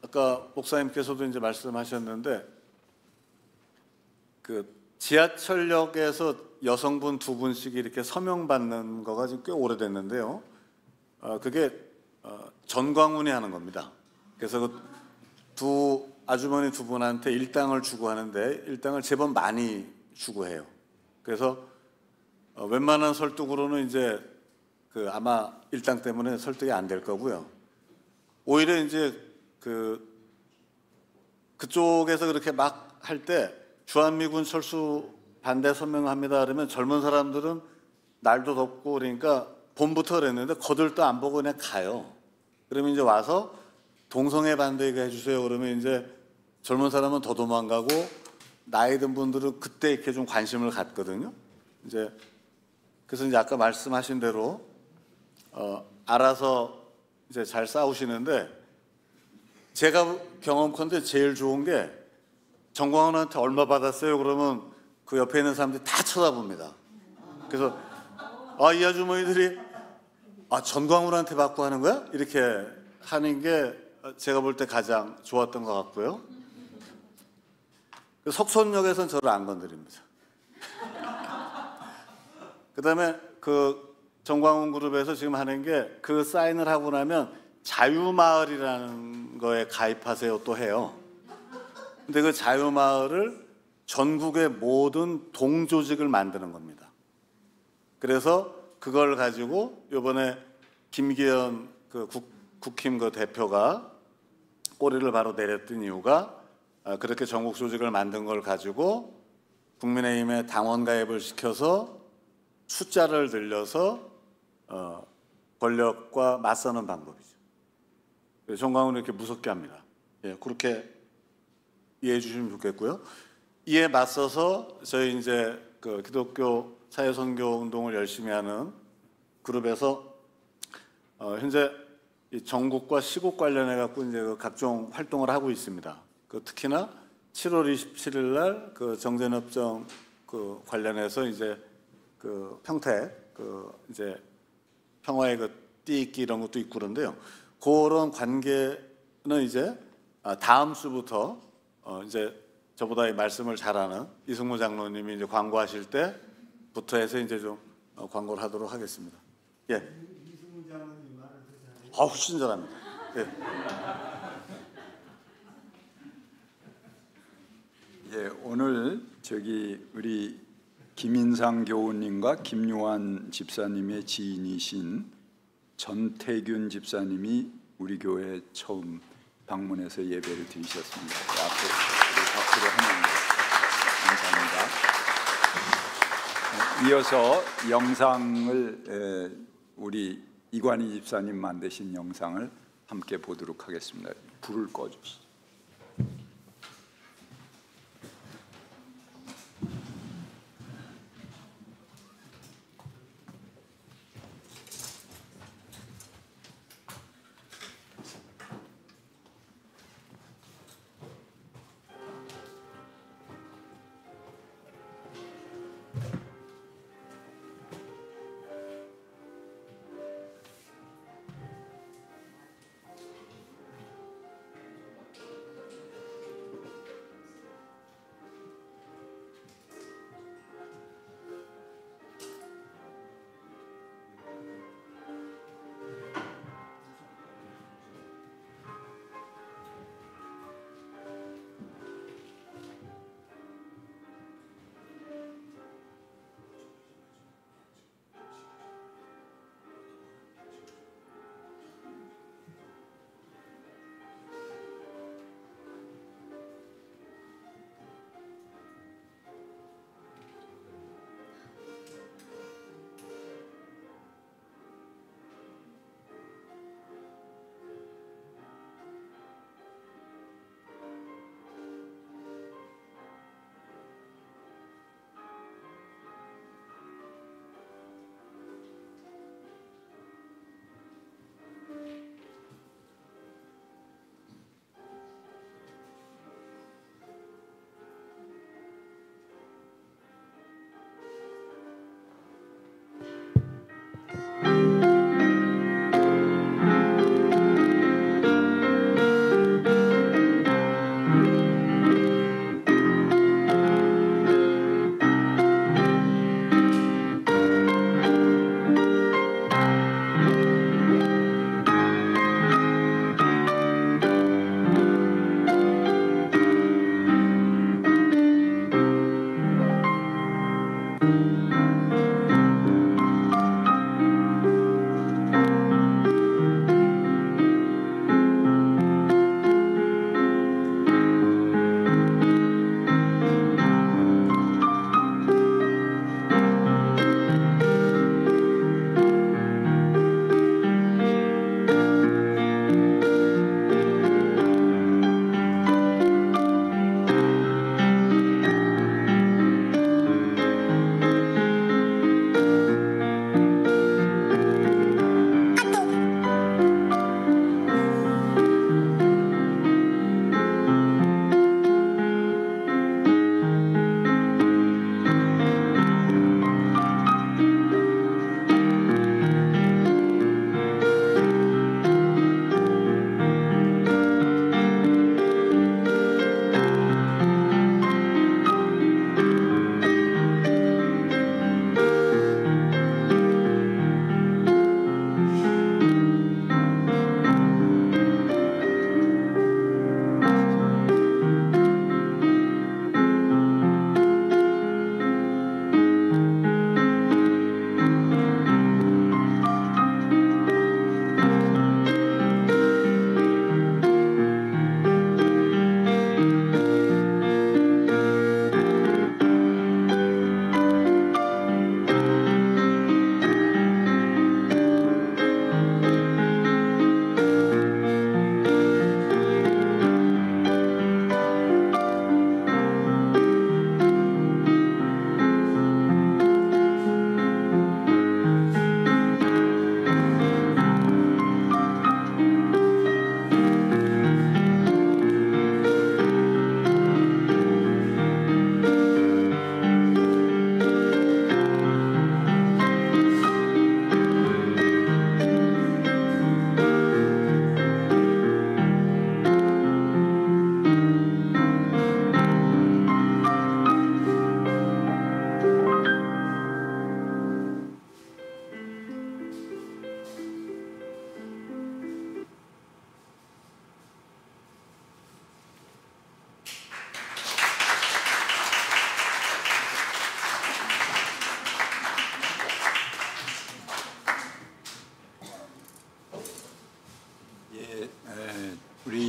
아까 목사님께서도 이제 말씀하셨는데 지하철역에서 여성분 2분씩 이렇게 서명 받는 거가 지금 꽤 오래됐는데요. 그게 전광훈이 하는 겁니다. 그래서 아주머니 2분한테 일당을 주고 하는데 일당을 제법 많이 주고 해요. 그래서 웬만한 설득으로는 이제 아마 일당 때문에 설득이 안 될 거고요. 오히려 이제 그쪽에서 그렇게 막 할 때 주한미군 철수 반대 서명합니다 그러면 젊은 사람들은 날도 덥고 그러니까 봄부터 그랬는데 거들떠 안 보고 그냥 가요. 그러면 이제 와서 동성애 반대가 해주세요. 그러면 이제 젊은 사람은 더 도망가고 나이 든 분들은 그때 이렇게 좀 관심을 갖거든요. 그래서 이제 아까 말씀하신 대로 알아서 이제 잘 싸우시는데 제가 경험컨대 제일 좋은 게 정광훈한테 얼마 받았어요? 그러면 그 옆에 있는 사람들이 다 쳐다봅니다. 그래서 이 아주머니들이 전광훈한테 받고 하는 거야? 이렇게 하는 게 제가 볼 때 가장 좋았던 것 같고요. 석촌역에서는 저를 안 건드립니다. 그다음에 그 정광훈 그룹에서 지금 하는 게 그 사인을 하고 나면 자유마을이라는 거에 가입하세요 또 해요. 근데 그 자유마을을 전국의 모든 동조직을 만드는 겁니다. 그래서 그걸 가지고 이번에 김기현 그 국힘 그 대표가 꼬리를 바로 내렸던 이유가 그렇게 전국 조직을 만든 걸 가지고 국민의힘에 당원 가입을 시켜서 숫자를 늘려서 권력과 맞서는 방법이죠. 정광훈을 이렇게 무섭게 합니다. 예, 그렇게 이해해 주시면 좋겠고요. 이에 맞서서 저희 이제 그 기독교 사회선교 운동을 열심히 하는 그룹에서 현재 이 전국과 시국 관련해 갖고 이제 그 각종 활동을 하고 있습니다. 그 특히나 7월 27일 날 그 정전협정 그 관련해서 이제 그 평택 그 이제 평화의 그 띠익기 이런 것도 있고 그런데요. 그런 관계는 이제 다음 주부터 이제 저보다 이 말씀을 잘하는 이승무 장로님이 이제 광고하실 때부터 해서 이제 좀 광고를 하도록 하겠습니다. 예. 이승무 장로님 말을 듣잖아요. 훨씬 잘합니다. 예. 예, 오늘 우리 김인상 교우님과 김요한 집사님의 지인이신 전태균 집사님이 우리 교회에 처음 방문해서 예배를 드리셨습니다. 앞에 박수로 하는 감사합니다. 이어서 영상을 우리 이관희 집사님 만드신 영상을 함께 보도록 하겠습니다. 불을 꺼주시죠.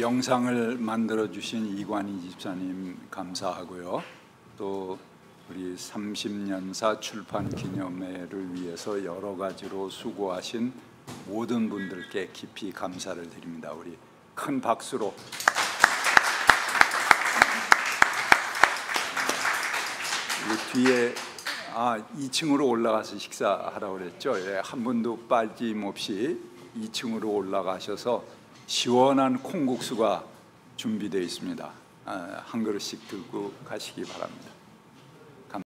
영상을 만들어 주신 이관희 집사님 감사하고요. 또 우리 30년사 출판 기념회를 위해서 여러 가지로 수고하신 모든 분들께 깊이 감사를 드립니다. 우리 큰 박수로. 뒤에 2층으로 올라가서 식사하라고 그랬죠. 예, 한 분도 빠짐없이 2층으로 올라가셔서 시원한 콩국수가 준비되어 있습니다. 한 그릇씩 들고 가시기 바랍니다.